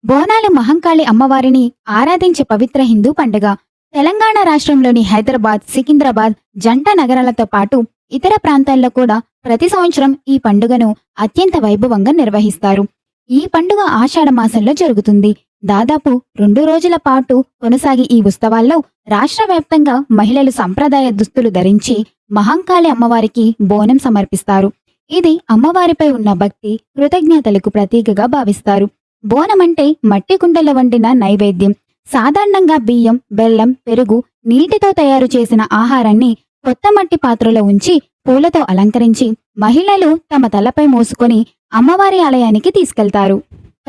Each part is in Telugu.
బోనాలు మహంకాళి అమ్మవారిని ఆరాధించే పవిత్ర హిందూ పండుగ. తెలంగాణ రాష్ట్రంలోని హైదరాబాద్, సికింద్రాబాద్ జంట నగరాలతో పాటు ఇతర ప్రాంతాల్లో కూడా ప్రతి సంవత్సరం ఈ పండుగను అత్యంత వైభవంగా నిర్వహిస్తారు. ఈ పండుగ ఆషాఢ మాసంలో జరుగుతుంది. దాదాపు 2 రోజుల పాటు కొనసాగే ఈ ఉత్సవాల్లో రాష్ట్ర వ్యాప్తంగా మహిళలు సంప్రదాయ దుస్తులు ధరించి మహంకాళి అమ్మవారికి బోనం సమర్పిస్తారు. ఇది అమ్మవారిపై ఉన్న భక్తి, కృతజ్ఞతలకు ప్రతీకగా భావిస్తారు. బోనం అంటే మట్టి కుండలో వండిన నైవేద్యం. సాధారణంగా బియ్యం, బెల్లం, పెరుగు, నీటితో తయారు చేసిన ఆహారాన్ని కొత్త మట్టి పాత్రలో ఉంచి పూలతో అలంకరించి మహిళలు తమ తలపై మోసుకొని అమ్మవారి ఆలయానికి తీసుకెళ్తారు.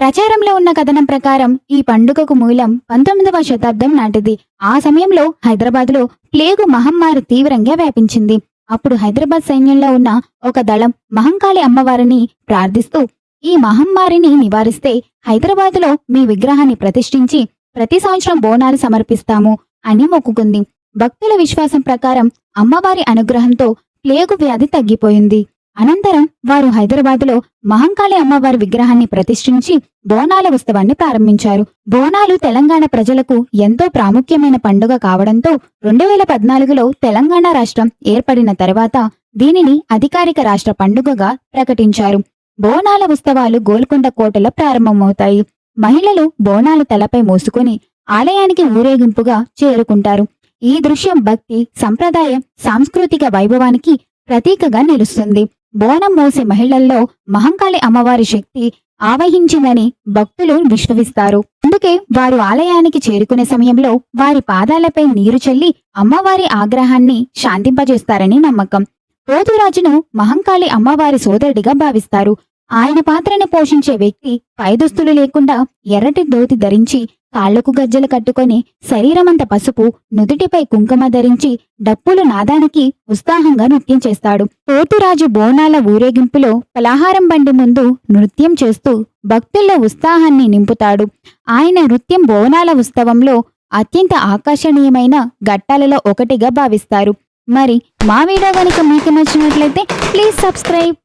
ప్రచారంలో ఉన్న కథనం ప్రకారం ఈ పండుగకు మూలం 19వ శతాబ్దం నాటిది. ఆ సమయంలో హైదరాబాద్లో ప్లేగు మహమ్మారి తీవ్రంగా వ్యాపించింది. అప్పుడు హైదరాబాద్ సైన్యంలో ఉన్న ఒక దళం మహంకాళి అమ్మవారిని ప్రార్థిస్తూ, ఈ మహమ్మారిని నివారిస్తే హైదరాబాదులో మీ విగ్రహాన్ని ప్రతిష్ఠించి ప్రతి సంవత్సరం బోనాలు సమర్పిస్తాము అని మొక్కుకుంది. భక్తుల విశ్వాసం ప్రకారం అమ్మవారి అనుగ్రహంతో ప్లేగు వ్యాధి తగ్గిపోయింది. అనంతరం వారు హైదరాబాదులో మహంకాళి అమ్మవారి విగ్రహాన్ని ప్రతిష్ఠించి బోనాల ఉత్సవాన్ని ప్రారంభించారు. బోనాలు తెలంగాణ ప్రజలకు ఎంతో ప్రాముఖ్యమైన పండుగ కావడంతో 2014లో తెలంగాణ రాష్ట్రం ఏర్పడిన తర్వాత దీనిని అధికారిక రాష్ట్ర పండుగగా ప్రకటించారు. బోనాల ఉత్సవాలు గోల్కొండ కోటలో ప్రారంభమవుతాయి. మహిళలు బోనాలు తలపై మోసుకొని ఆలయానికి ఊరేగింపుగా చేరుకుంటారు. ఈ దృశ్యం భక్తి, సంప్రదాయం, సాంస్కృతిక వైభవానికి ప్రతీకగా నిలుస్తుంది. బోనం మోసే మహిళల్లో మహంకాళి అమ్మవారి శక్తి ఆవహించిందని భక్తులు విశ్వసిస్తారు. అందుకే వారు ఆలయానికి చేరుకునే సమయంలో వారి పాదాలపై నీరు చల్లి అమ్మవారి ఆగ్రహాన్ని శాంతింపజేస్తారని నమ్మకం. పోతురాజును మహంకాళి అమ్మవారి సోదరుడిగా భావిస్తారు. ఆయన పాత్రను పోషించే వ్యక్తి పైదుస్తులు లేకుండా ఎర్రటి ధోతి ధరించి, కాళ్లకు గజ్జలు కట్టుకొని, శరీరమంత పసుపు, నుదుటిపై కుంకుమ ధరించి డప్పులు నాదానికి ఉత్సాహంగా నృత్యం చేస్తాడు. పోతురాజు బోనాల ఊరేగింపులో పలహారం బండి ముందు నృత్యం చేస్తూ భక్తుల్లో ఉత్సాహాన్ని నింపుతాడు. ఆయన నృత్యం బోనాల ఉత్సవంలో అత్యంత ఆకర్షణీయమైన ఘట్టాలలో ఒకటిగా భావిస్తారు. మరి మా వీడియో కనుక మీకు నచ్చినట్లయితే ప్లీజ్ సబ్స్క్రైబ్.